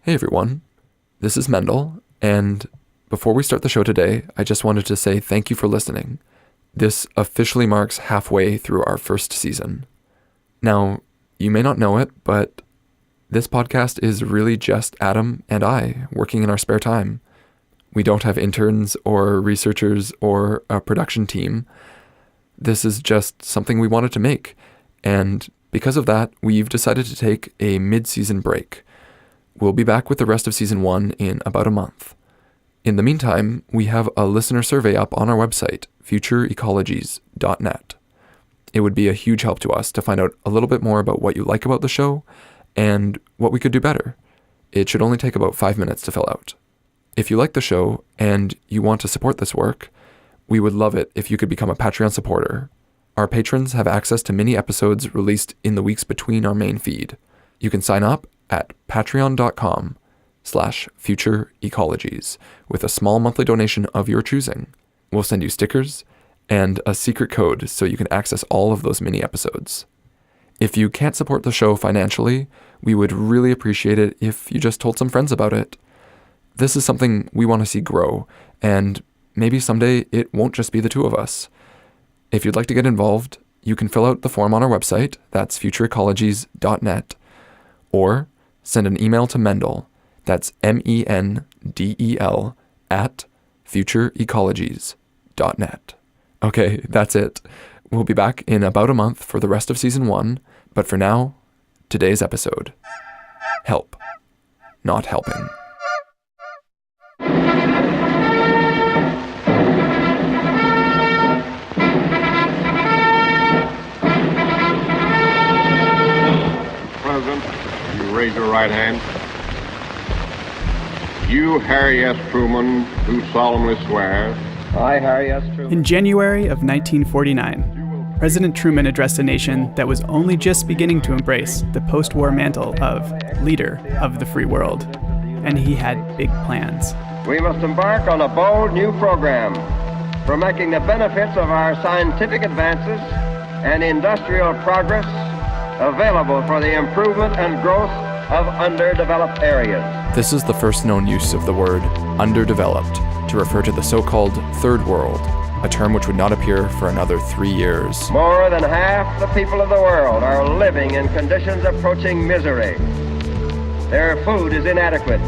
Hey everyone, this is Mendel, and before we start the show today, I just wanted to say thank you for listening. This officially marks halfway through our first season. Now, you may not know it, but this podcast is really just Adam and I working in our spare time. We don't have interns or researchers or a production team. This is just something we wanted to make, and because of that, we've decided to take a mid-season break. We'll be back with the rest of Season 1 in about a month. In the meantime, we have a listener survey up on our website, Ecologies.net. It would be a huge help to us to find out a little bit more about what you like about the show and what we could do better. It should only take about 5 minutes to fill out. If you like the show and you want to support this work, we would love it if you could become a Patreon supporter. Our patrons have access to mini episodes released in the weeks between our main feed. You can sign up at patreon.com/futureecologies with a small monthly donation of your choosing. We'll send you stickers and a secret code so you can access all of those mini episodes. If you can't support the show financially, we would really appreciate it if you just told some friends about it. This is something we want to see grow, and maybe someday it won't just be the two of us. If you'd like to get involved, you can fill out the form on our website, that's futureecologies.net, or send an email to Mendel, that's MENDEL, at futureecologies.net. Okay, that's it. We'll be back in about a month for the rest of Season 1, but for now, today's episode. Help. Not helping. President, you raise your right hand. You, Harry S. Truman, do solemnly swear. I, Harry S. Truman. In January of 1949, President Truman addressed a nation that was only just beginning to embrace the post-war mantle of leader of the free world, and he had big plans. We must embark on a bold new program for making the benefits of our scientific advances and industrial progress available for the improvement and growth of underdeveloped areas. This is the first known use of the word underdeveloped to refer to the so-called Third World, a term which would not appear for another 3 years. More than half the people of the world are living in conditions approaching misery. Their food is inadequate.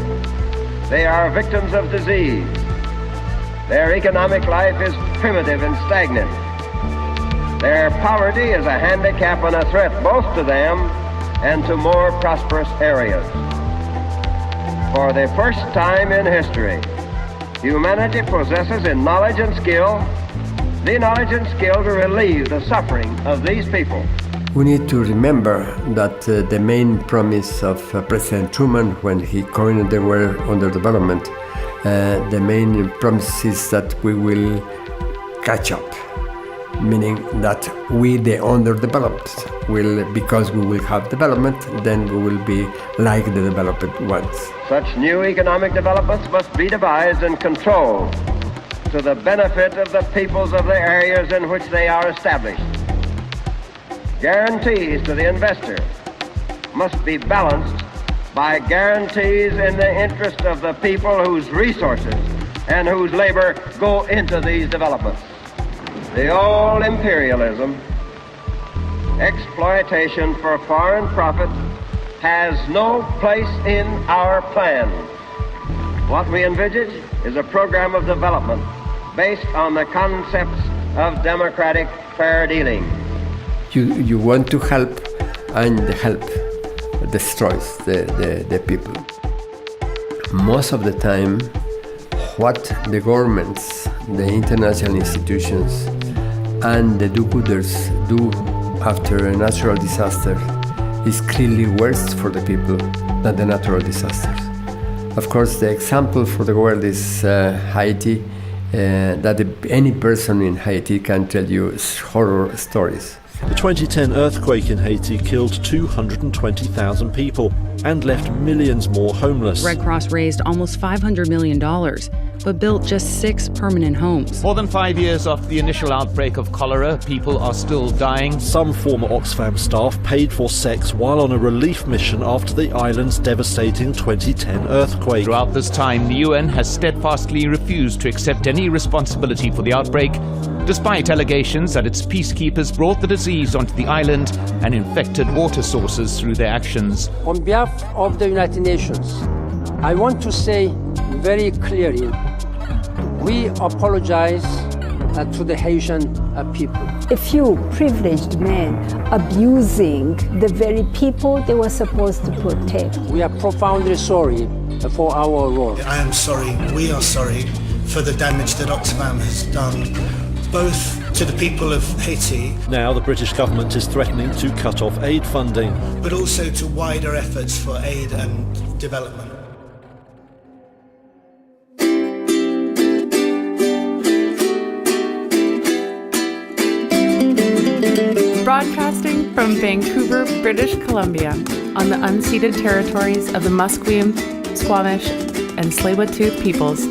They are victims of disease. Their economic life is primitive and stagnant. Their poverty is a handicap and a threat both to them and to more prosperous areas. For the first time in history, humanity possesses in knowledge and skill, the knowledge and skill to relieve the suffering of these people. We need to remember that the main promise of President Truman when he coined the word underdevelopment, the main promise is that we will catch up. Meaning that we, the underdeveloped, will, because we will have development, then we will be like the developed ones. Such new economic developments must be devised and controlled to the benefit of the peoples of the areas in which they are established. Guarantees to the investor must be balanced by guarantees in the interest of the people whose resources and whose labor go into these developments. The old imperialism, exploitation for foreign profit, has no place in our plans. What we envisage is a program of development based on the concepts of democratic fair dealing. You want to help, and the help destroys the people. Most of the time, what the governments, the international institutions, and the do-gooders do after a natural disaster is clearly worse for the people than the natural disasters. Of course, the example for the world is Haiti, that any person in Haiti can tell you horror stories. The 2010 earthquake in Haiti killed 220,000 people and left millions more homeless. Red Cross raised almost $500 million. but built just 6 permanent homes. More than 5 years after the initial outbreak of cholera, people are still dying. Some former Oxfam staff paid for sex while on a relief mission after the island's devastating 2010 earthquake. Throughout this time, the UN has steadfastly refused to accept any responsibility for the outbreak, despite allegations that its peacekeepers brought the disease onto the island and infected water sources through their actions. On behalf of the United Nations, I want to say very clearly, we apologize to the Haitian people. A few privileged men abusing the very people they were supposed to protect. We are profoundly sorry for our role. I am sorry, we are sorry for the damage that Oxfam has done, both to the people of Haiti. Now the British government is threatening to cut off aid funding. But also to wider efforts for aid and development. Broadcasting from Vancouver, British Columbia, on the unceded territories of the Musqueam, Squamish, and Tsleil-Waututh peoples.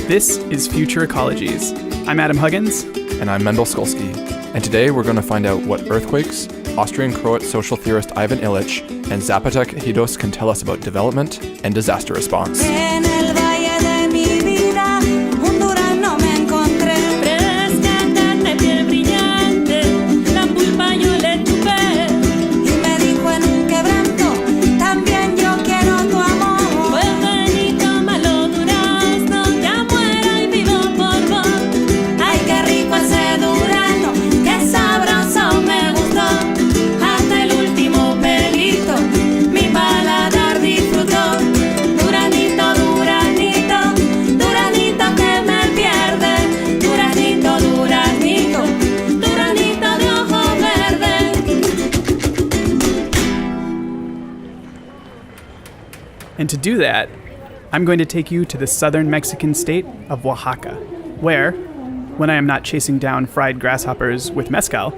This is Future Ecologies. I'm Adam Huggins. And I'm Mendel Skolsky. And today we're going to find out what earthquakes, Austrian Croat social theorist Ivan Illich, and Zapotec ejidos can tell us about development and disaster response. And to do that, I'm going to take you to the southern Mexican state of Oaxaca, where, when I am not chasing down fried grasshoppers with mezcal,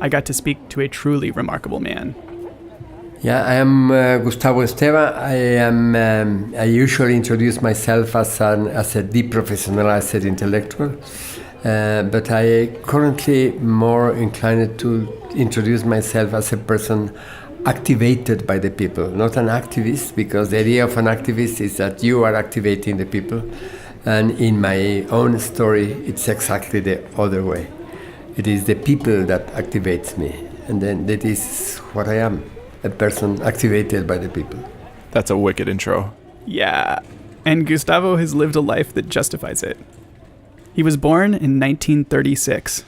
I got to speak to a truly remarkable man. Yeah, I am Gustavo Esteva. I usually introduce myself as a deprofessionalized intellectual, but I currently more inclined to introduce myself as a person activated by the people, not an activist, because the idea of an activist is that you are activating the people. And in my own story, it's exactly the other way. It is the people that activates me. And then that is what I am, a person activated by the people. That's a wicked intro. Yeah, and Gustavo has lived a life that justifies it. He was born in 1936.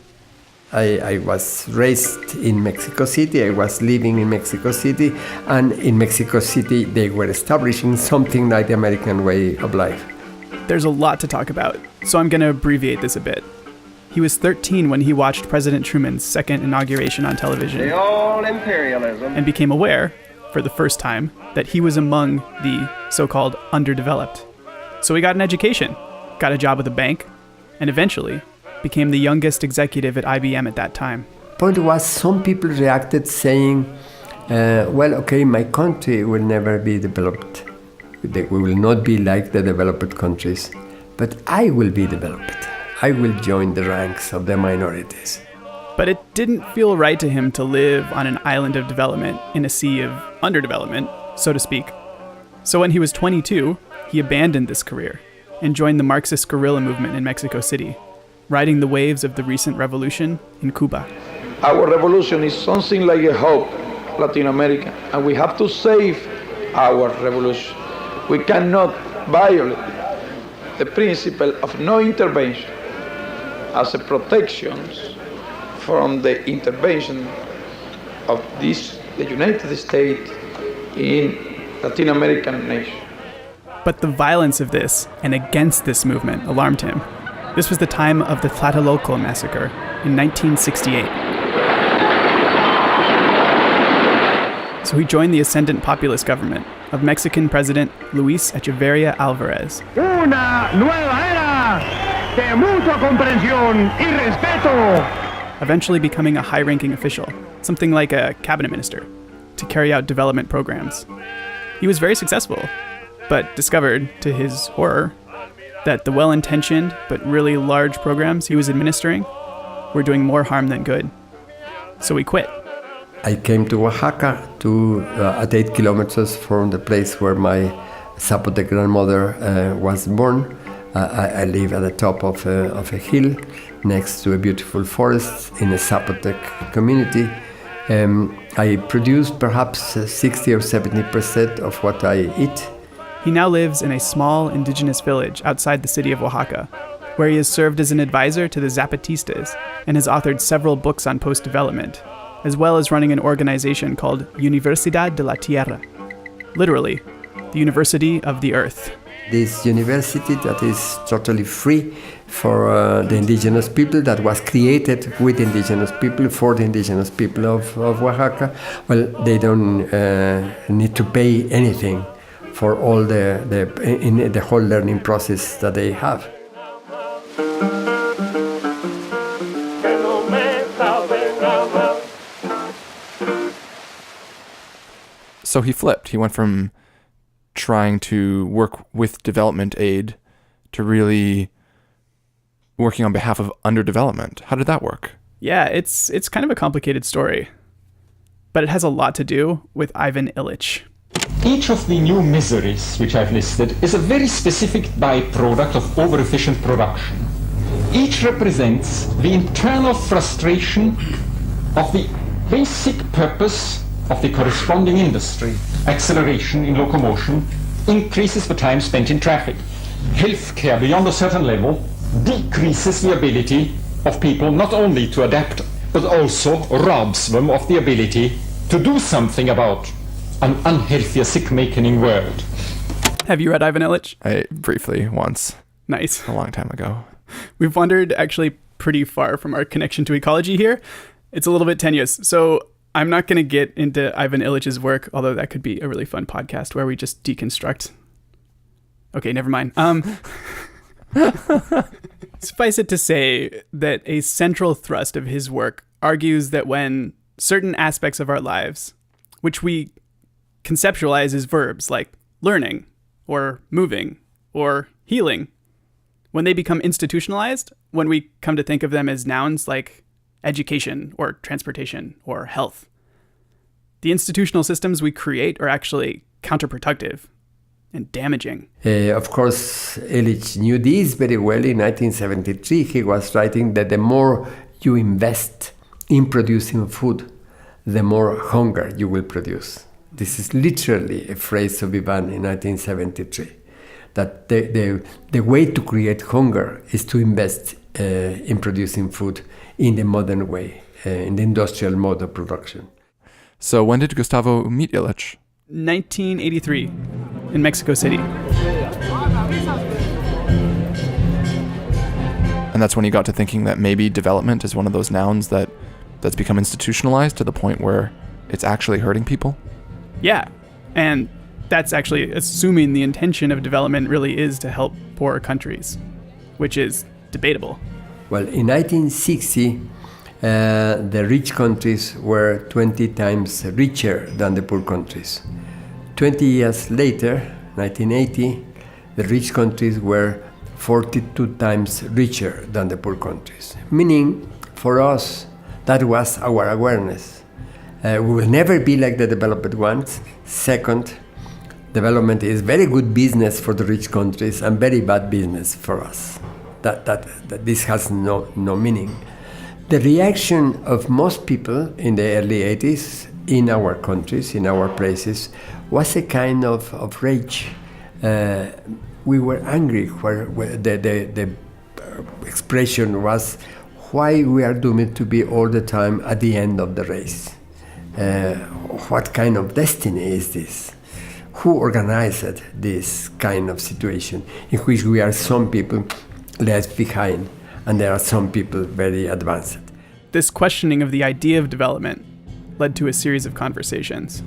I was raised in Mexico City. I was living in Mexico City. And in Mexico City, they were establishing something like the American way of life. There's a lot to talk about, so I'm going to abbreviate this a bit. He was 13 when he watched President Truman's second inauguration on television. The old imperialism. And became aware, for the first time, that he was among the so-called underdeveloped. So he got an education, got a job with a bank, and eventually became the youngest executive at IBM at that time. Point was, some people reacted saying, well, okay, my country will never be developed. We will not be like the developed countries, but I will be developed. I will join the ranks of the minorities. But it didn't feel right to him to live on an island of development in a sea of underdevelopment, so to speak. So when he was 22, he abandoned this career and joined the Marxist guerrilla movement in Mexico City, riding the waves of the recent revolution in Cuba. Our revolution is something like a hope, Latin America, and we have to save our revolution. We cannot violate the principle of no intervention as a protection from the intervention of the United States in Latin American nation. But the violence of this and against this movement alarmed him. This was the time of the Tlatelolco massacre in 1968. So he joined the ascendant populist government of Mexican President Luis Echeverría Álvarez. Una nueva era de mucha comprensión y respeto. Eventually becoming a high-ranking official, something like a cabinet minister, to carry out development programs. He was very successful, but discovered, to his horror, that the well-intentioned but really large programs he was administering were doing more harm than good. So he quit. I came to Oaxaca at 8 kilometers from the place where my Zapotec grandmother was born. I live at the top of a hill next to a beautiful forest in a Zapotec community. I produce perhaps 60 or 70% of what I eat. He now lives in a small indigenous village outside the city of Oaxaca, where he has served as an advisor to the Zapatistas and has authored several books on post-development, as well as running an organization called Universidad de la Tierra, literally, the University of the Earth. This university that is totally free for the indigenous people, that was created with indigenous people, for the indigenous people of Oaxaca. Well, they don't need to pay anything for all the whole learning process that they have. So he flipped. He went from trying to work with development aid to really working on behalf of underdevelopment. How did that work? Yeah, it's kind of a complicated story, but it has a lot to do with Ivan Illich. Each of the new miseries which I've listed is a very specific byproduct of over-efficient production. Each represents the internal frustration of the basic purpose of the corresponding industry. Acceleration in locomotion increases the time spent in traffic. Healthcare beyond a certain level decreases the ability of people not only to adapt, but also robs them of the ability to do something about an unhealthier, sick-making world. Have you read Ivan Illich? I briefly once. Nice. A long time ago. We've wandered actually pretty far from our connection to ecology here. It's a little bit tenuous. So I'm not going to get into Ivan Illich's work, although that could be a really fun podcast where we just deconstruct. Okay, never mind. Suffice it to say that a central thrust of his work argues that when certain aspects of our lives, which we conceptualize as verbs like learning or moving or healing, when they become institutionalized, when we come to think of them as nouns like education or transportation or health, the institutional systems we create are actually counterproductive and damaging. Of course, Illich knew this very well. In 1973, he was writing that the more you invest in producing food, the more hunger you will produce. This is literally a phrase of Ivan in 1973, that the way to create hunger is to invest in producing food in the modern way, in the industrial mode of production. So when did Gustavo meet Illich? 1983 in Mexico City. And that's when he got to thinking that maybe development is one of those nouns that's become institutionalized to the point where it's actually hurting people? Yeah, and that's actually assuming the intention of development really is to help poorer countries, which is debatable. Well, in 1960, the rich countries were 20 times richer than the poor countries. 20 years later, 1980, the rich countries were 42 times richer than the poor countries. Meaning, for us, that was our awareness. We will never be like the developed ones. Second, development is very good business for the rich countries and very bad business for us. That this has no meaning. The reaction of most people in the early 80s in our countries, in our places, was a kind of rage. We were angry, where the expression was, why we are doomed to be all the time at the end of the race? What kind of destiny is this? Who organized this kind of situation in which we are some people left behind and there are some people very advanced? This questioning of the idea of development led to a series of conversations.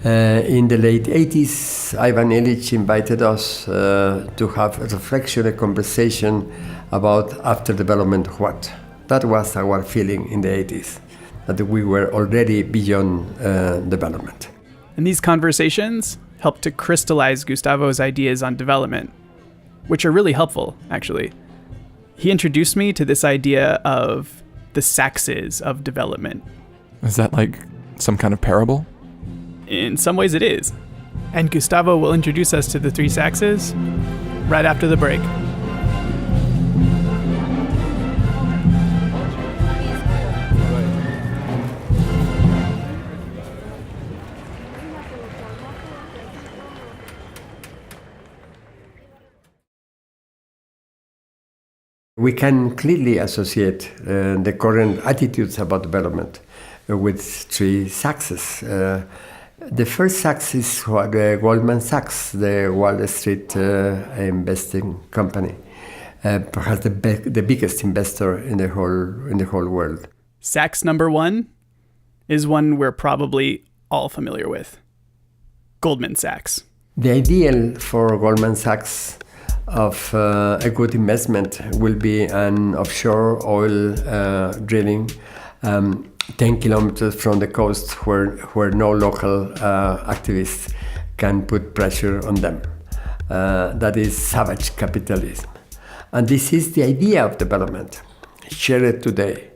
In the late 80s, Ivan Illich invited us to have a reflection, a conversation about after development what. That was our feeling in the 80s, that we were already beyond development. And these conversations helped to crystallize Gustavo's ideas on development. which are really helpful, actually. He introduced me to this idea of the Sachses of development. Is that like some kind of parable? In some ways it is. And Gustavo will introduce us to the three Sachses right after the break. We can clearly associate the current attitudes about development with three Sachses. The first Sachs is the Goldman Sachs, the Wall Street investing company, perhaps the biggest investor in the whole world. Sachs number one is one we're probably all familiar with. Goldman Sachs. The ideal for Goldman Sachs of a good investment will be an offshore oil drilling 10 kilometers from the coast where no local activists can put pressure on them. That is savage capitalism. And this is the idea of development, shared today,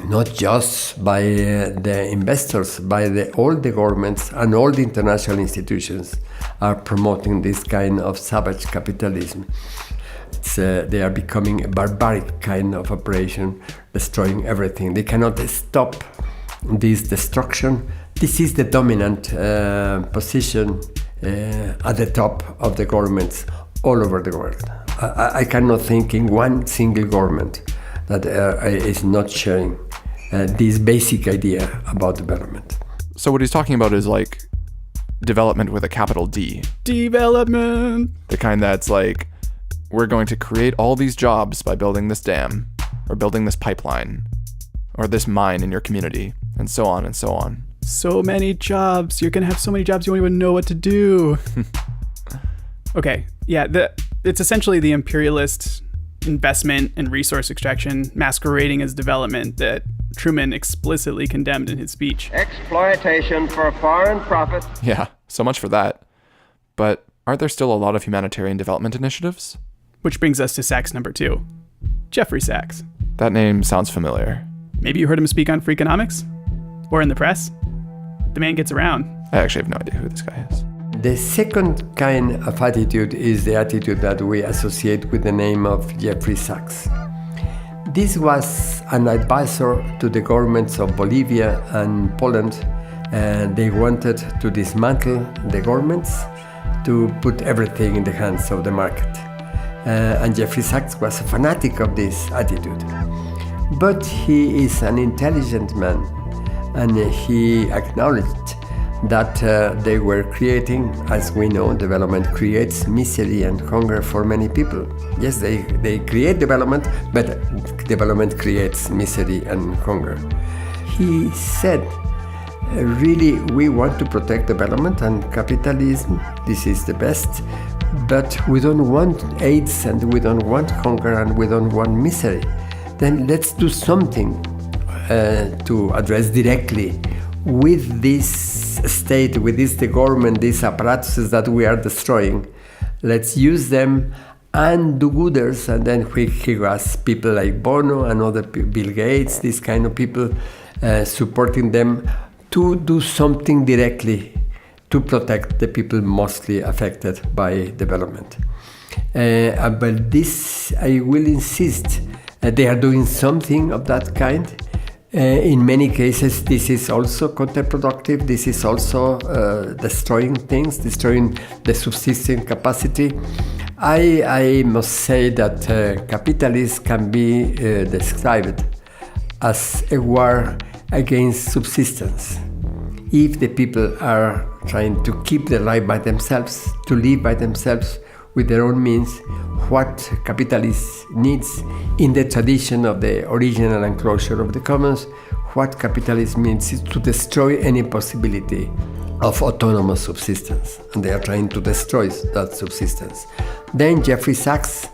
not just by the investors, by all the governments and all the international institutions are promoting this kind of savage capitalism. They are becoming a barbaric kind of operation, destroying everything. They cannot stop this destruction. This is the dominant position at the top of the governments all over the world. I cannot think in one single government that is not sharing this basic idea about development. So what he's talking about is like development with a capital D. Development! The kind that's like, we're going to create all these jobs by building this dam, or building this pipeline, or this mine in your community, and so on and so on. So many jobs. You're going to have so many jobs you won't even know what to do. Okay, yeah, it's essentially the imperialist investment and resource extraction masquerading as development that Truman explicitly condemned in his speech. Exploitation for foreign profit. Yeah, so much for that. But aren't there still a lot of humanitarian development initiatives? Which brings us to Sachs number two, Jeffrey Sachs. That name sounds familiar. Maybe you heard him speak on Freakonomics? Or in the press? The man gets around. I actually have no idea who this guy is. The second kind of attitude is the attitude that we associate with the name of Jeffrey Sachs. This was an advisor to the governments of Bolivia and Poland, and they wanted to dismantle the governments to put everything in the hands of the market. And Jeffrey Sachs was a fanatic of this attitude. But he is an intelligent man, and he acknowledged that they were creating, as we know, development creates misery and hunger for many people. Yes, they create development, but development creates misery and hunger. He said, really, we want to protect development and capitalism. This is the best, but we don't want AIDS and we don't want hunger and we don't want misery. Then let's do something to address directly with this state, with the government, these apparatuses that we are destroying. Let's use them and do-gooders. And then he was people like Bono and other Bill Gates, these kind of people, supporting them to do something directly to protect the people mostly affected by development. But this, I will insist, they are doing something of that kind. In many cases, this is also counterproductive. This is also destroying things, destroying the subsisting capacity. I must say that capitalism can be described as a war against subsistence. If the people are trying to keep their life by themselves, to live by themselves with their own means, what capitalism needs in the tradition of the original enclosure of the commons, what capitalism means is to destroy any possibility of autonomous subsistence. And they are trying to destroy that subsistence. Then Jeffrey Sachs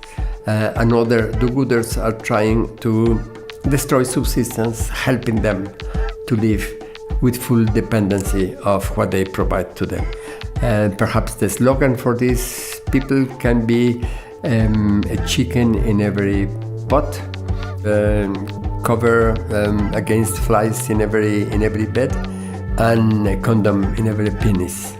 and other do-gooders are trying to destroy subsistence, helping them to live with full dependency of what they provide to them. Perhaps the slogan for these people can be a chicken in every pot, cover against flies in every bed, and a condom in every penis.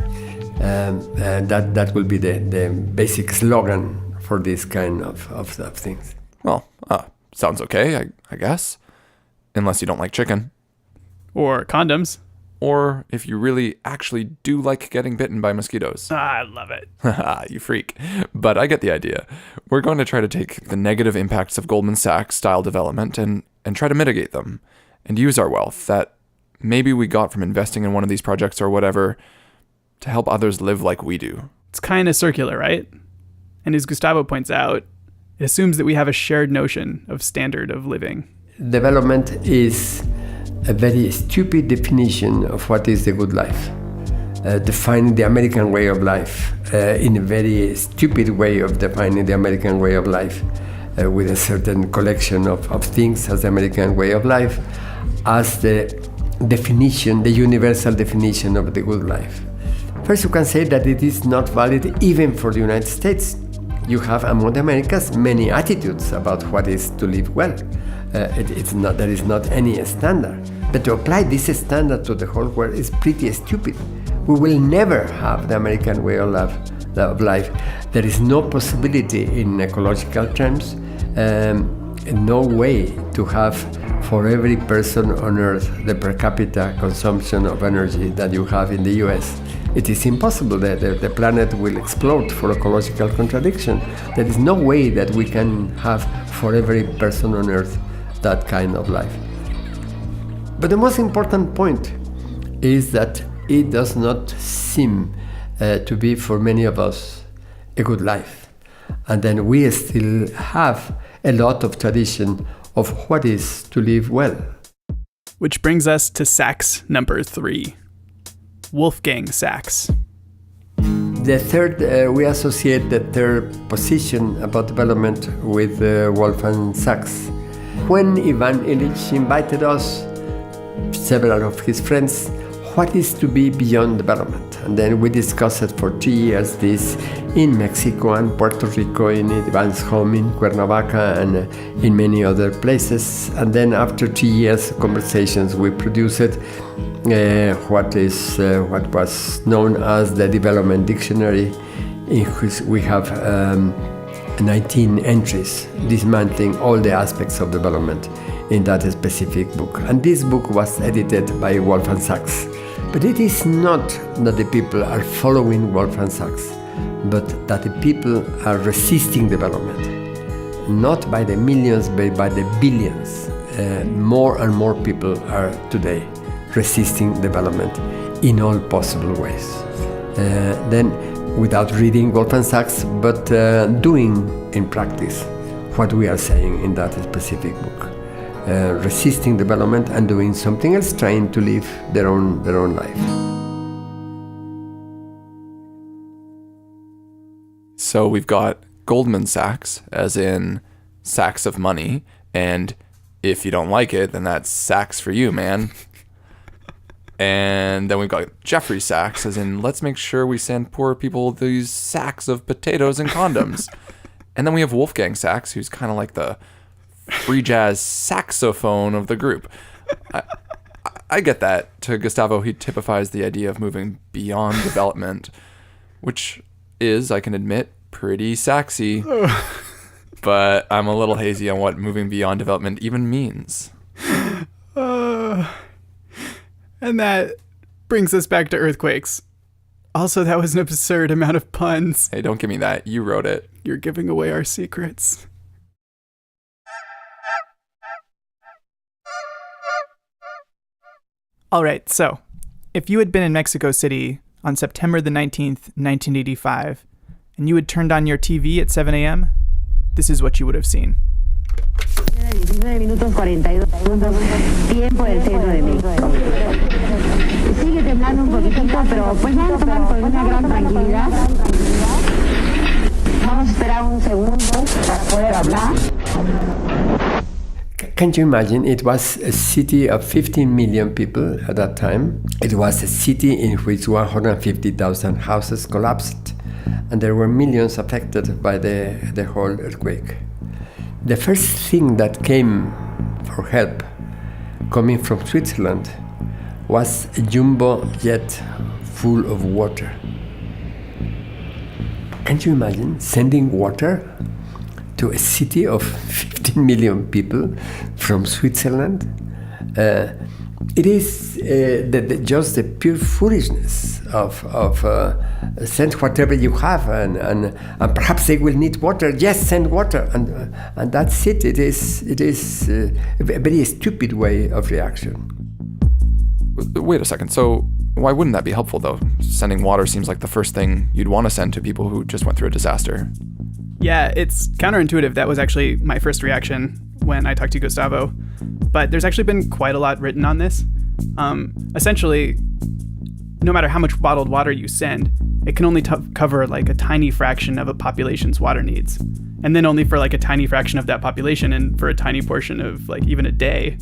That will be the basic slogan for this kind of things. Well, sounds okay, I guess. Unless you don't like chicken. Or condoms. Or if you really actually do like getting bitten by mosquitoes. I love it. You freak. But I get the idea. We're going to try to take the negative impacts of Goldman Sachs style development and try to mitigate them and use our wealth that maybe we got from investing in one of these projects or whatever to help others live like we do. It's kind of circular, right? And as Gustavo points out, it assumes that we have a shared notion of standard of living. Development is a very stupid definition of what is the good life. Defining the American way of life in a very stupid way of defining the American way of life with a certain collection of things as the American way of life as the definition, the universal definition of the good life. First, you can say that it is not valid even for the United States. You have among the Americas many attitudes about what is to live well. There is not any standard. But to apply this standard to the whole world is pretty stupid. We will never have the American way of life. There is no possibility in ecological terms, no way to have for every person on Earth the per capita consumption of energy that you have in the US. It is impossible. The planet will explode for ecological contradiction. There is no way that we can have for every person on Earth that kind of life. But the most important point is that it does not seem to be for many of us a good life. And then we still have a lot of tradition of what is to live well. Which brings us to Sachs number 3. Wolfgang Sachs. The third, we associate the third position about development with Wolfgang Sachs. When Ivan Illich invited us, several of his friends, what is to be beyond development? And then we discussed it for 2 years, this in Mexico and Puerto Rico, in Ivan's home in Cuernavaca and in many other places. And then after 2 years conversations, we produced what was known as the Development Dictionary, in which we have 19 entries dismantling all the aspects of development in that specific book. And this book was edited by Wolfgang Sachs. But it is not that the people are following Wolfgang Sachs, but that the people are resisting development. Not by the millions, but by the billions. More and more people are today resisting development in all possible ways. Then, without reading Wolfgang Sachs, but doing in practice what we are saying in that specific book. Resisting development and doing something else, trying to live their own life. So we've got Goldman Sachs, as in sacks of money, and if you don't like it, then that's Sachs for you, man. And then we've got Jeffrey Sachs, as in let's make sure we send poor people these sacks of potatoes and condoms. And then we have Wolfgang Sachs, who's kind of like the free jazz saxophone of the group. I get that. To Gustavo, he typifies the idea of moving beyond development, which is, I can admit, pretty Saxy. But I'm a little hazy on what moving beyond development even means. And that brings us back to earthquakes. Also, that was an absurd amount of puns. Hey, don't give me that. You wrote it. You're giving away our secrets. All right, so if you had been in Mexico City on September the 19th, 1985, and you had turned on your TV at 7 a.m., this is what you would have seen. 19 minutos 42 segundos, tiempo del centro de México. Sigue temblando un poquitito, pero pues vamos a tomar con una gran tranquilidad. Vamos a esperar un segundo para poder hablar. Can you imagine? It was a city of 15 million people at that time. It was a city in which 150,000 houses collapsed. and there were millions affected by the whole earthquake. The first thing that came for help, coming from Switzerland, was a jumbo jet full of water. Can you imagine sending water to a city of 15 million people from Switzerland? It is just the pure foolishness of send whatever you have, and perhaps they will need water. Yes, send water, and that's it. It is a very stupid way of reaction. Wait a second. So why wouldn't that be helpful, though? Sending water seems like the first thing you'd want to send to people who just went through a disaster. Yeah, it's counterintuitive. That was actually my first reaction when I talked to Gustavo. But there's actually been quite a lot written on this. Essentially, no matter how much bottled water you send, it can only cover like a tiny fraction of a population's water needs. And then only for like a tiny fraction of that population and for a tiny portion of like even a day.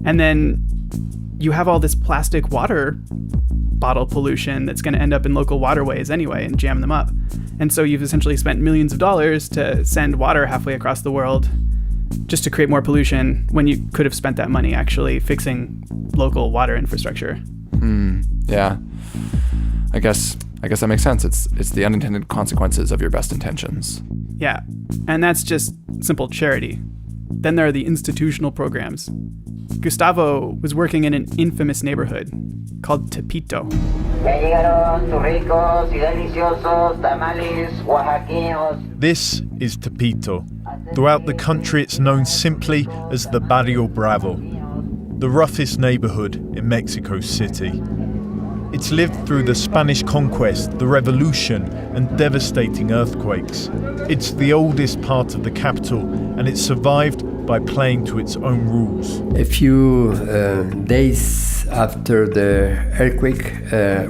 And then you have all this plastic water bottle pollution that's going to end up in local waterways anyway and jam them up. And so you've essentially spent millions of dollars to send water halfway across the world just to create more pollution when you could have spent that money actually fixing local water infrastructure. Yeah. I guess that makes sense. It's the unintended consequences of your best intentions. Yeah. And that's just simple charity. Then there are the institutional programs. Gustavo was working in an infamous neighborhood called Tepito. This is Tepito. Throughout the country, it's known simply as the Barrio Bravo, the roughest neighborhood in Mexico City. It's lived through the Spanish conquest, the revolution, and devastating earthquakes. It's the oldest part of the capital, and it survived by playing to its own rules. A few days after the earthquake,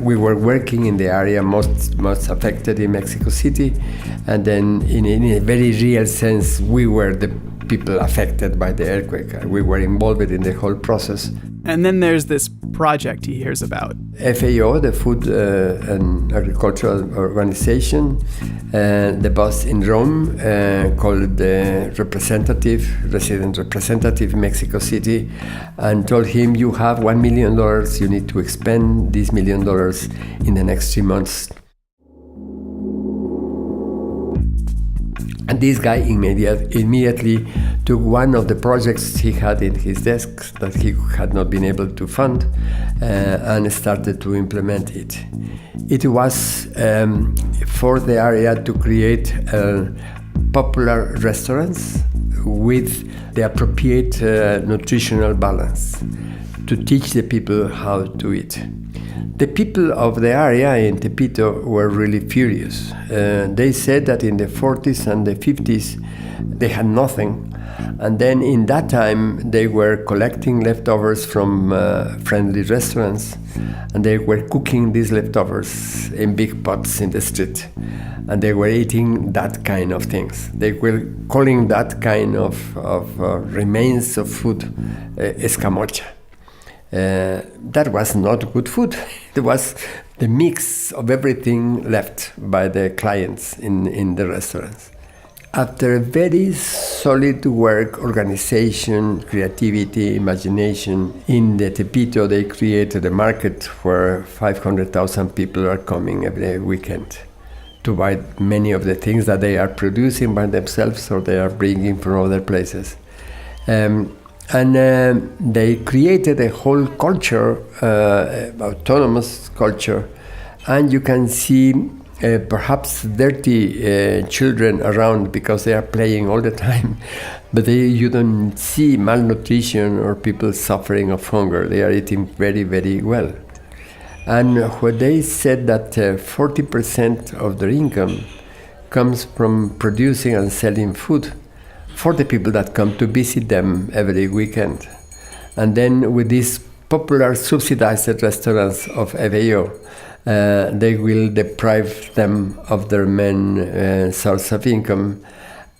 we were working in the area most affected in Mexico City, and then in a very real sense, we were the people affected by the earthquake. We were involved in the whole process. And then there's this project he hears about. FAO, the Food and Agricultural Organization, the boss in Rome called the resident representative in Mexico City and told him, you have $1 million, you need to expend this $1 million in the next 3 months. And this guy immediately took one of the projects he had in his desk that he had not been able to fund and started to implement it. It was for the area to create popular restaurants with the appropriate nutritional balance to teach the people how to eat. The people of the area in Tepito were really furious. They said that in the 40s and the 50s they had nothing, and then in that time they were collecting leftovers from friendly restaurants, and they were cooking these leftovers in big pots in the street, and they were eating that kind of things. They were calling that kind of remains of food escamocha. That was not good food. It was the mix of everything left by the clients in the restaurants. After a very solid work, organization, creativity, imagination, in the Tepito they created a market where 500,000 people are coming every weekend to buy many of the things that they are producing by themselves or they are bringing from other places. And they created a whole culture, autonomous culture, and you can see perhaps dirty children around because they are playing all the time, but you don't see malnutrition or people suffering of hunger. They are eating very, very well. And when they said that 40% of their income comes from producing and selling food, for the people that come to visit them every weekend. And then with these popular subsidized restaurants of FAO, they will deprive them of their main source of income.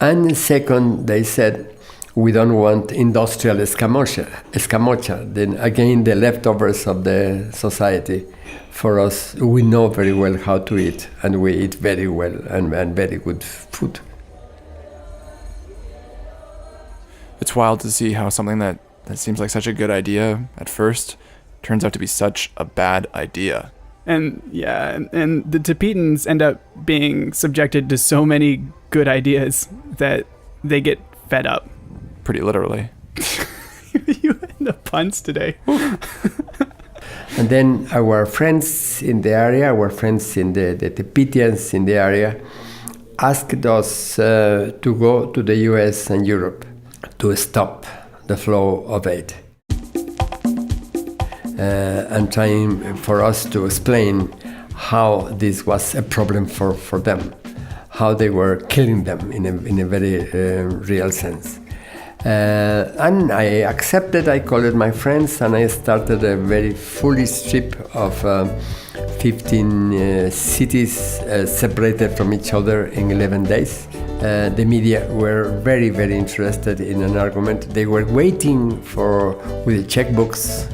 And second, they said, We don't want industrial escamocha. Then again, the leftovers of the society. For us, we know very well how to eat, and we eat very well and very good food. It's wild to see how something that seems like such a good idea at first turns out to be such a bad idea. And the Tepetans end up being subjected to so many good ideas that they get fed up. Pretty literally. You and the puns today. And then our friends in the area, our friends in the Tepetians in the area, asked us to go to the US and Europe to stop the flow of aid. And trying for us to explain how this was a problem for them, how they were killing them in a very real sense. And I accepted, I called my friends, and I started a very foolish trip of 15 cities separated from each other in 11 days. The media were very, very interested in an argument. They were waiting with checkbooks,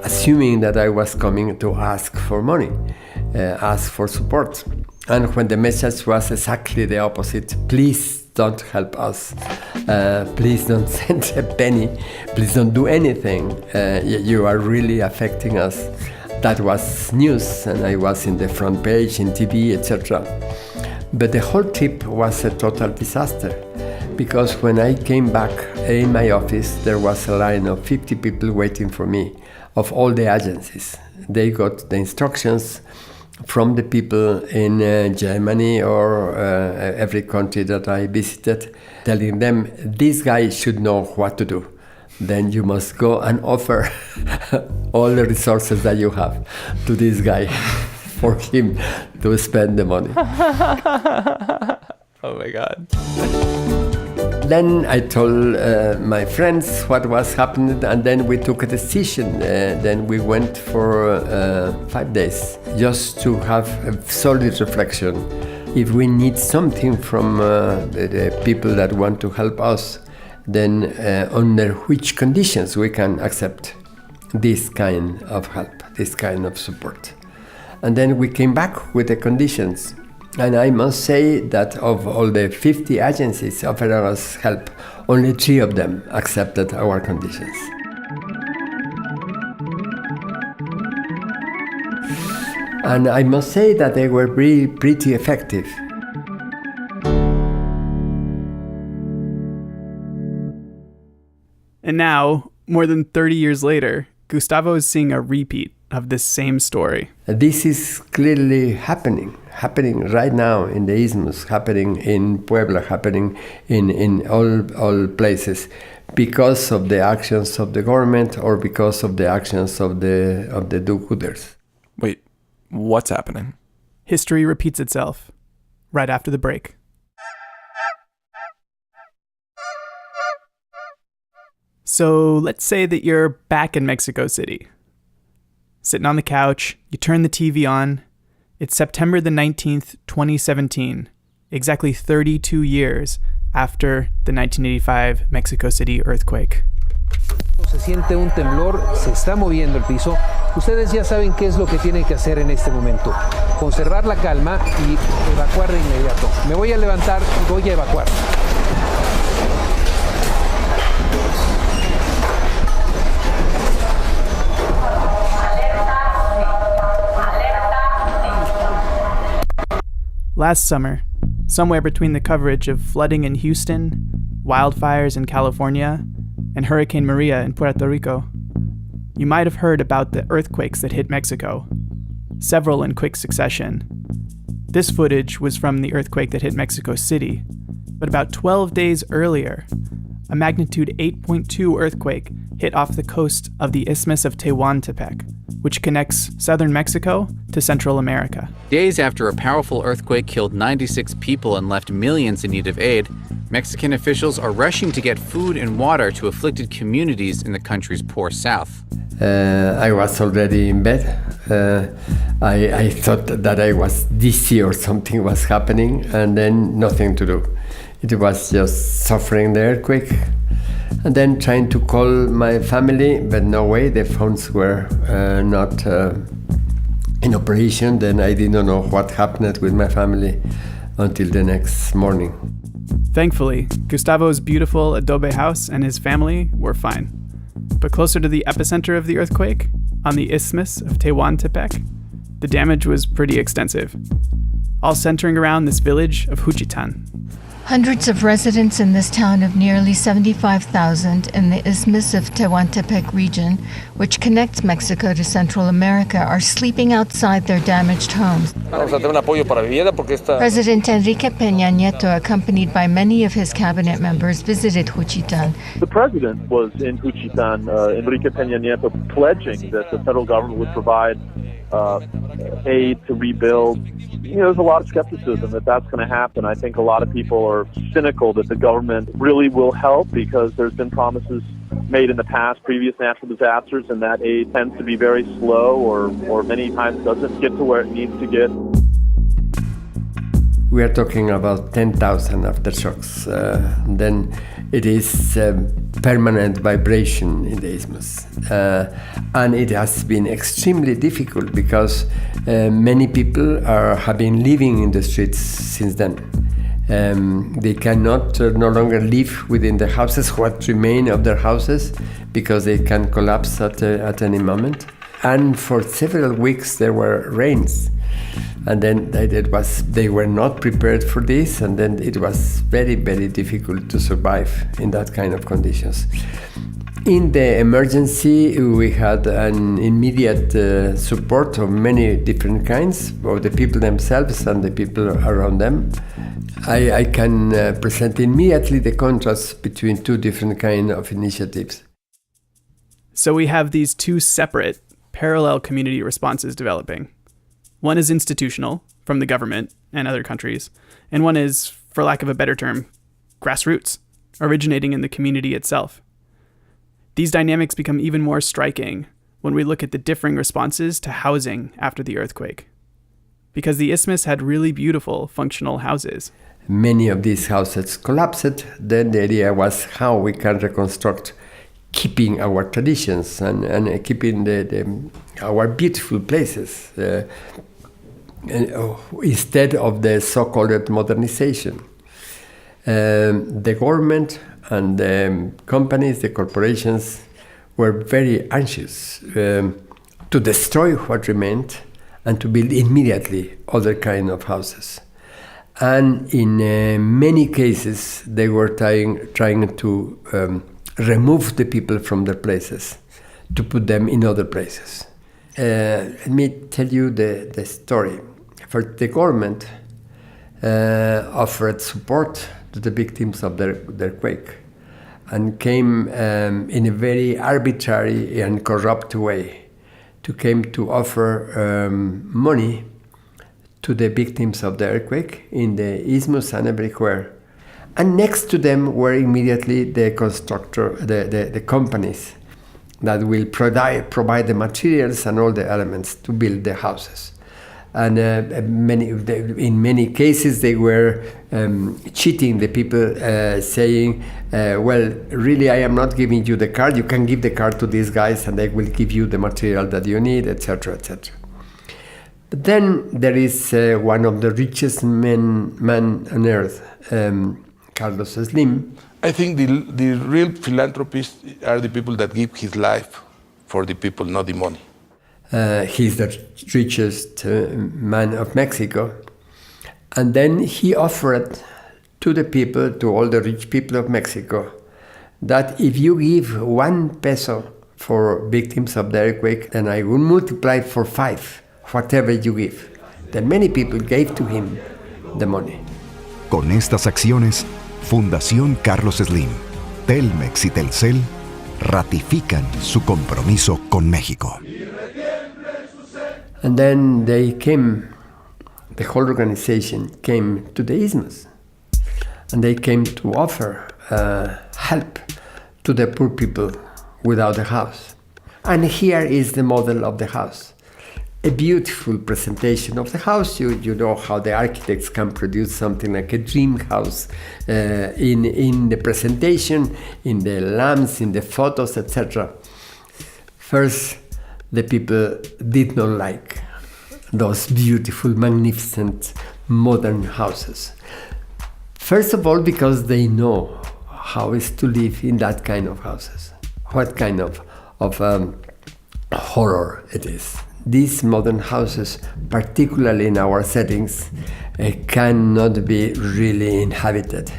assuming that I was coming to ask for money, ask for support. And when the message was exactly the opposite, please don't help us, please don't send a penny, please don't do anything, you are really affecting us. That was news, and I was in the front page, in TV, etc. But the whole trip was a total disaster, because when I came back in my office, there was a line of 50 people waiting for me, of all the agencies. They got the instructions from the people in Germany or every country that I visited, telling them, this guy should know what to do. Then you must go and offer all the resources that you have to this guy for him to spend the money. Oh my God. Then I told my friends what was happening, and then we took a decision. Then we went for 5 days just to have a solid reflection. If we need something from the people that want to help us, then under which conditions we can accept this kind of help, this kind of support. And then we came back with the conditions. And I must say that of all the 50 agencies offering us help, only 3 of them accepted our conditions. And I must say that they were pretty effective. And now, more than 30 years later, Gustavo is seeing a repeat of this same story. This is clearly happening right now in the Isthmus, happening in Puebla, happening in all places, because of the actions of the government or because of the actions of the do-gooders. Wait, what's happening? History repeats itself right after the break. So let's say that you're back in Mexico City. Sitting on the couch, you turn the TV on. It's September the 19th, 2017, exactly 32 years after the 1985 Mexico City earthquake. Se siente un temblor, se está moviendo el piso. Ustedes ya saben qué es lo que tienen que hacer en este momento. Conservar la calma y evacuar de inmediato. Me voy a levantar y voy a evacuar. Last summer, somewhere between the coverage of flooding in Houston, wildfires in California, and Hurricane Maria in Puerto Rico, you might have heard about the earthquakes that hit Mexico, several in quick succession. This footage was from the earthquake that hit Mexico City, but about 12 days earlier, a magnitude 8.2 earthquake hit off the coast of the Isthmus of Tehuantepec, which connects southern Mexico to Central America. Days after a powerful earthquake killed 96 people and left millions in need of aid, Mexican officials are rushing to get food and water to afflicted communities in the country's poor south. I was already in bed. I thought that I was dizzy or something was happening, and then nothing to do. It was just suffering the earthquake. And then trying to call my family, but no way, the phones were not in operation. Then I didn't know what happened with my family until the next morning. Thankfully, Gustavo's beautiful adobe house and his family were fine. But closer to the epicenter of the earthquake, on the Isthmus of Tehuantepec, the damage was pretty extensive, all centering around this village of Juchitán. Hundreds of residents in this town of nearly 75,000 in the Isthmus of Tehuantepec region, which connects Mexico to Central America, are sleeping outside their damaged homes. President Enrique Peña Nieto, accompanied by many of his cabinet members, visited Juchitán. The president was in Juchitán, Enrique Peña Nieto, pledging that the federal government would provide aid to rebuild. There's a lot of skepticism that that's going to happen. I think a lot of people are cynical that the government really will help because there's been promises made in the past, previous natural disasters, and that aid tends to be very slow or many times doesn't get to where it needs to get. We are talking about 10,000 aftershocks. Then it is permanent vibration in the isthmus. And it has been extremely difficult because many people have been living in the streets since then. They cannot no longer live within the houses, what remain of their houses, because they can collapse at any moment. And for several weeks there were rains. And then they were not prepared for this, and then it was very, very difficult to survive in that kind of conditions. In the emergency, we had an immediate support of many different kinds, of the people themselves and the people around them. I can present immediately the contrast between two different kinds of initiatives. So we have these two separate, parallel community responses developing. One is institutional, from the government and other countries, and one is, for lack of a better term, grassroots, originating in the community itself. These dynamics become even more striking when we look at the differing responses to housing after the earthquake. Because the isthmus had really beautiful, functional houses. Many of these houses collapsed. Then the idea was how we can reconstruct keeping our traditions and keeping our beautiful places instead of the so-called modernization. The government and the companies, the corporations, were very anxious to destroy what remained and to build immediately other kind of houses. And in many cases, they were trying to remove the people from their places, to put them in other places. Let me tell you the story. First, the government offered support to the victims of their quake and came in a very arbitrary and corrupt way to offer money to the victims of the earthquake in the isthmus and everywhere. And next to them were immediately the companies that will provide the materials and all the elements to build the houses. And in many cases they were cheating the people, saying, well, really, I am not giving you the card. You can give the card to these guys and they will give you the material that you need, etc., etc. But then there is one of the richest men on earth, Carlos Slim. I think the real philanthropists are the people that give his life for the people, not the money. He's the richest man of Mexico. And then he offered to the people, to all the rich people of Mexico, that if you give 1 peso for victims of the earthquake, then I will multiply for 5, whatever you give. Then many people gave to him the money. Con estas acciones, Fundación Carlos Slim, Telmex y Telcel ratifican su compromiso con México. And then they came, the whole organization came to the isthmus, and they came to offer help to the poor people without a house. And here is the model of the house. a beautiful presentation of the house. You know how the architects can produce something like a dream house in the presentation, in the lamps, in the photos, etc. First, the people did not like those beautiful, magnificent, modern houses. First of all, because they know how is to live in that kind of houses, what kind of horror it is. These modern houses, particularly in our settings, cannot be really inhabited.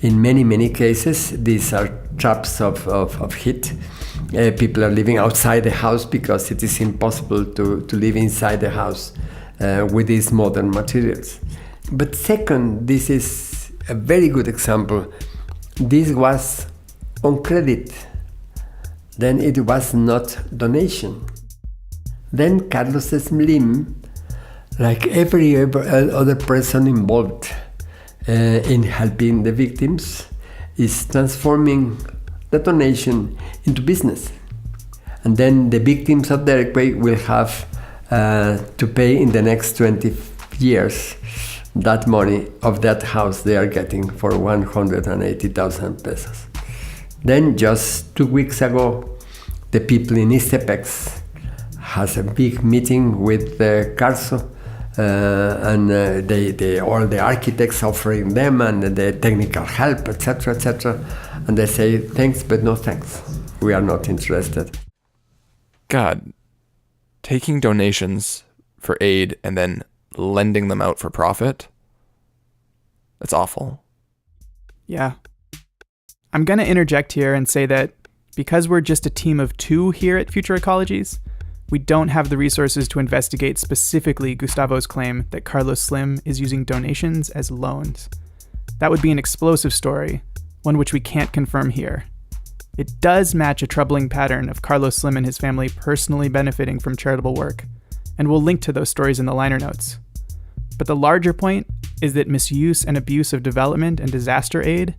In many, many cases, these are traps of heat. People are living outside the house because it is impossible to live inside the house with these modern materials. But second, this is a very good example. This was on credit. Then it was not donation. Then Carlos Slim, like every other person involved in helping the victims, is transforming the donation into business. And then the victims of the earthquake will have to pay in the next 20 years that money of that house they are getting for 180,000 pesos. Then just 2 weeks ago, the people in East Apex has a big meeting with Carso, and all the architects offering them and the technical help, etc., etc. And they say, thanks, but no thanks. We are not interested. God, taking donations for aid and then lending them out for profit, that's awful. Yeah. I'm going to interject here and say that because we're just a team of 2 here at Future Ecologies, we don't have the resources to investigate specifically Gustavo's claim that Carlos Slim is using donations as loans. That would be an explosive story, one which we can't confirm here. It does match a troubling pattern of Carlos Slim and his family personally benefiting from charitable work, and we'll link to those stories in the liner notes. But the larger point is that misuse and abuse of development and disaster aid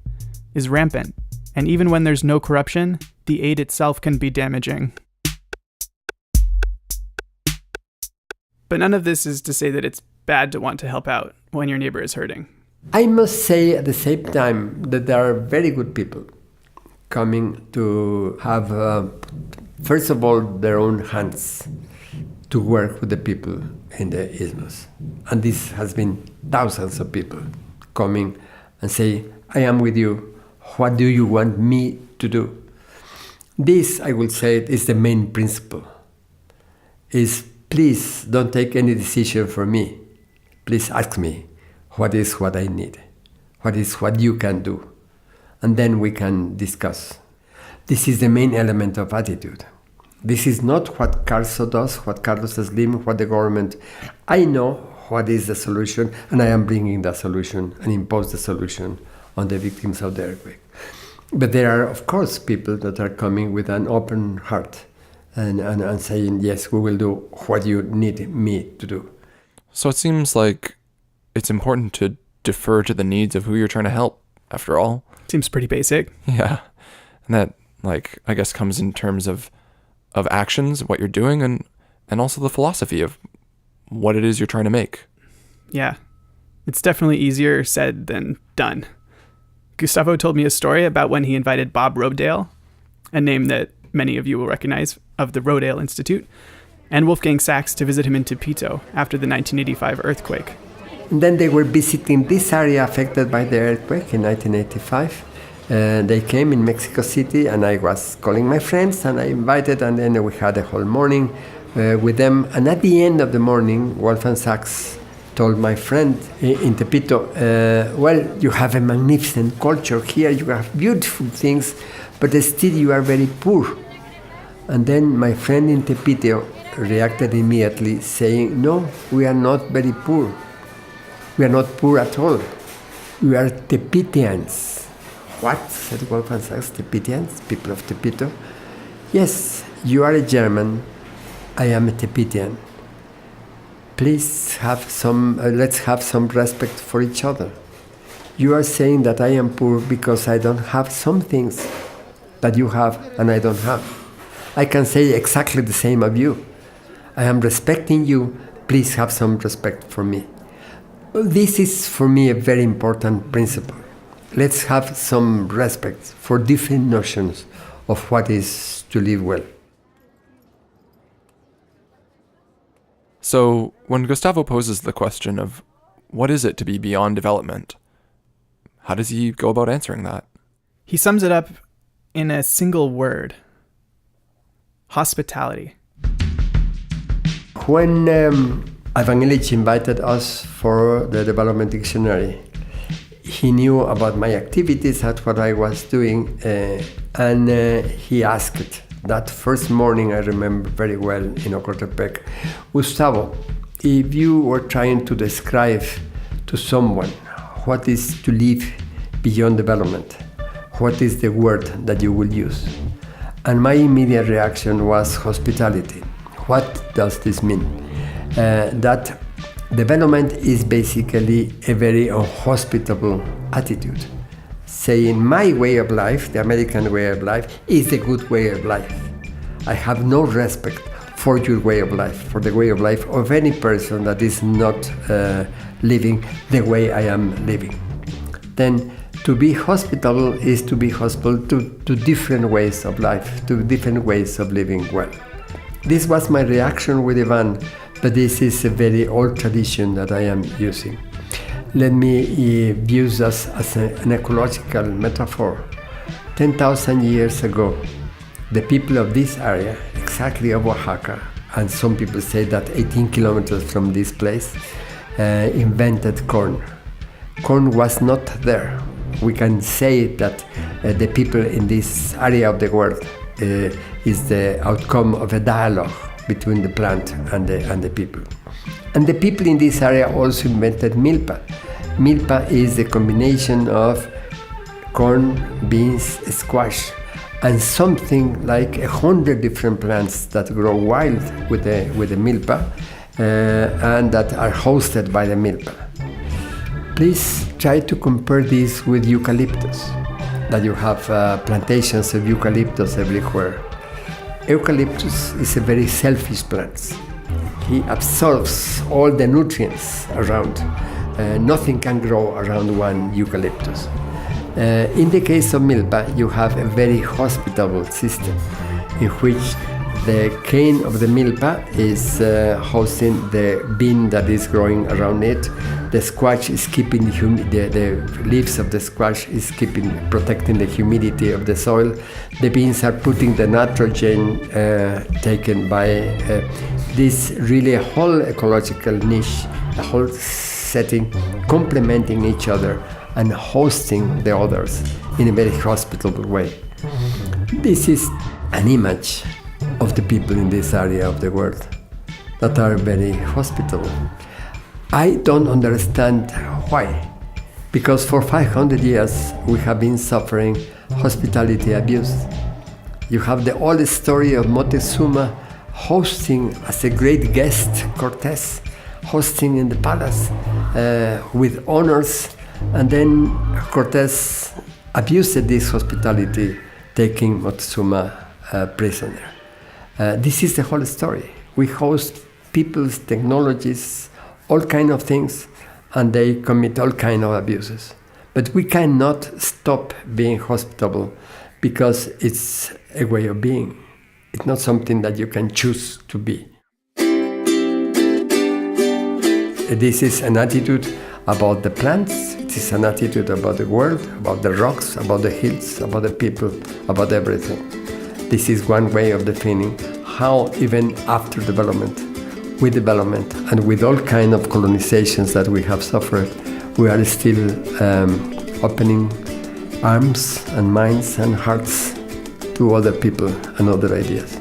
is rampant, and even when there's no corruption, the aid itself can be damaging. But none of this is to say that it's bad to want to help out when your neighbor is hurting. I must say at the same time that there are very good people coming to have, first of all, their own hands to work with the people in the isthmus. And this has been thousands of people coming and say, I am with you. What do you want me to do? This, I will say, is the main principle, is please don't take any decision for me. Please ask me what is what I need, what is what you can do, and then we can discuss. This is the main element of attitude. This is not what Carso does, what Carlos Slim, what the government. I know what is the solution, and I am bringing the solution and impose the solution on the victims of the earthquake. But there are, of course, people that are coming with an open heart and saying, yes, we will do what you need me to do. So it seems like it's important to defer to the needs of who you're trying to help, after all. Seems pretty basic. Yeah. And that, like, I guess comes in terms of actions, what you're doing, and also the philosophy of what it is you're trying to make. Yeah. It's definitely easier said than done. Gustavo told me a story about when he invited Bob Rodale, a name that many of you will recognize, of the Rodale Institute, and Wolfgang Sachs to visit him in Tepito after the 1985 earthquake. And then they were visiting this area affected by the earthquake in 1985. They came in Mexico City, and I was calling my friends, and I invited, and then we had a whole morning with them. And at the end of the morning, Wolfgang Sachs told my friend in Tepito, well, you have a magnificent culture here, you have beautiful things, but still you are very poor. And then my friend in Tepito reacted immediately, saying, no, we are not very poor. We are not poor at all. We are Tepitians. What? Said Wolfgang Sachs, Tepitians, people of Tepito. Yes, you are a German. I am a Tepitian. Please let's have some respect for each other. You are saying that I am poor because I don't have some things that you have and I don't have. I can say exactly the same of you. I am respecting you. Please have some respect for me. This is, for me, a very important principle. Let's have some respect for different notions of what is to live well. So, when Gustavo poses the question of what is it to be beyond development, how does he go about answering that? He sums it up in a single word: hospitality. When Ivan Illich invited us for the Development Dictionary, he knew about my activities, that's what I was doing, and he asked that first morning, I remember very well, in Ocotepec, Gustavo, if you were trying to describe to someone what is to live beyond development, what is the word that you will use? And my immediate reaction was hospitality. What does this mean? That development is basically a very unhospitable attitude. Saying my way of life, the American way of life, is the good way of life. I have no respect for your way of life, for the way of life of any person that is not living the way I am living. Then to be hospitable is to be hospitable to different ways of life, to different ways of living well. This was my reaction with Ivan, but this is a very old tradition that I am using. Let me use this as an ecological metaphor. 10,000 years ago, the people of this area, exactly of Oaxaca, and some people say that 18 kilometers from this place, invented corn. Corn was not there. We can say that the people in this area of the world is the outcome of a dialogue between the plant and the people. And the people in this area also invented milpa. Milpa is the combination of corn, beans, squash, and something like 100 different plants that grow wild with the milpa and that are hosted by the milpa. Please try to compare this with eucalyptus, that you have plantations of eucalyptus everywhere. Eucalyptus is a very selfish plant. He absorbs all the nutrients around. Nothing can grow around one eucalyptus. In the case of milpa, you have a very hospitable system in which the cane of the milpa is hosting the bean that is growing around it. The squash is keeping the leaves of the squash is protecting the humidity of the soil. The beans are putting the nitrogen taken by this really a whole ecological niche, a whole setting, complementing each other and hosting the others in a very hospitable way. This is an image of the people in this area of the world that are very hospitable. I don't understand why, because for 500 years we have been suffering hospitality abuse. You have the old story of Moctezuma hosting as a great guest Cortés, hosting in the palace with honors, and then Cortés abused this hospitality, taking Moctezuma prisoner. This is the whole story. We host people's technologies, all kind of things, and they commit all kind of abuses. But we cannot stop being hospitable because it's a way of being. It's not something that you can choose to be. This is an attitude about the plants, it is an attitude about the world, about the rocks, about the hills, about the people, about everything. This is one way of defining how even after development, with development, and with all kind of colonizations that we have suffered, we are still opening arms and minds and hearts to other people and other ideas.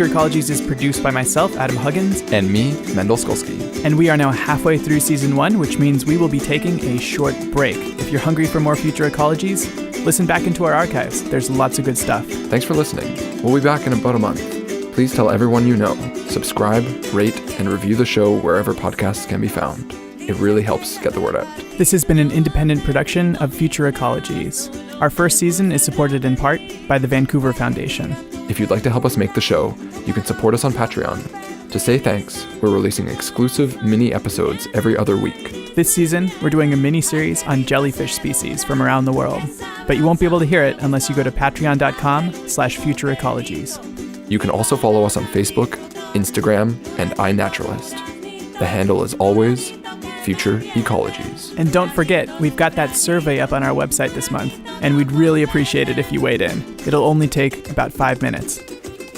Future Ecologies is produced by myself, Adam Huggins. And me, Mendel Skolsky. And we are now halfway through season 1, which means we will be taking a short break. If you're hungry for more Future Ecologies, listen back into our archives. There's lots of good stuff. Thanks for listening. We'll be back in about a month. Please tell everyone you know. Subscribe, rate, and review the show wherever podcasts can be found. It really helps get the word out. This has been an independent production of Future Ecologies. Our first season is supported in part by the Vancouver Foundation. If you'd like to help us make the show, you can support us on Patreon. To say thanks, we're releasing exclusive mini episodes every other week. This season, we're doing a mini-series on jellyfish species from around the world. But you won't be able to hear it unless you go to patreon.com/futureecologies. You can also follow us on Facebook, Instagram, and iNaturalist. The handle is always Future Ecologies. And don't forget, we've got that survey up on our website this month, and we'd really appreciate it if you weighed in. It'll only take about 5 minutes.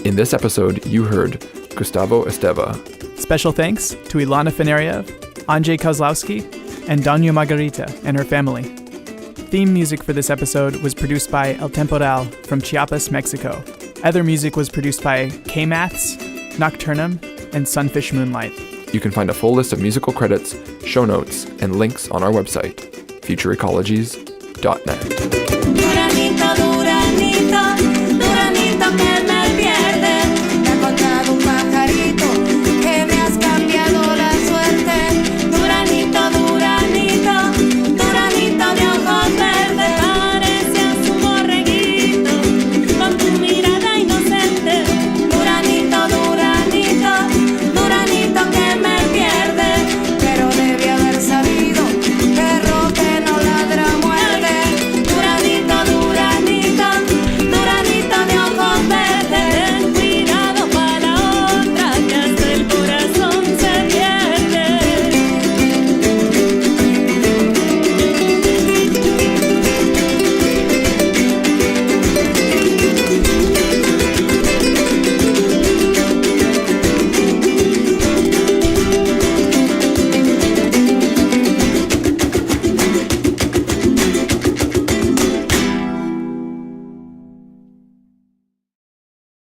In this episode, you heard Gustavo Esteva. Special thanks to Ilana Feneriev, Andrzej Kozlowski, and Doña Margarita and her family. Theme music for this episode was produced by El Temporal from Chiapas, Mexico. Other music was produced by K-Maths, Nocturnum, and Sunfish Moonlight. You can find a full list of musical credits, show notes, and links on our website, futureecologies.net. Duranito, Duranito.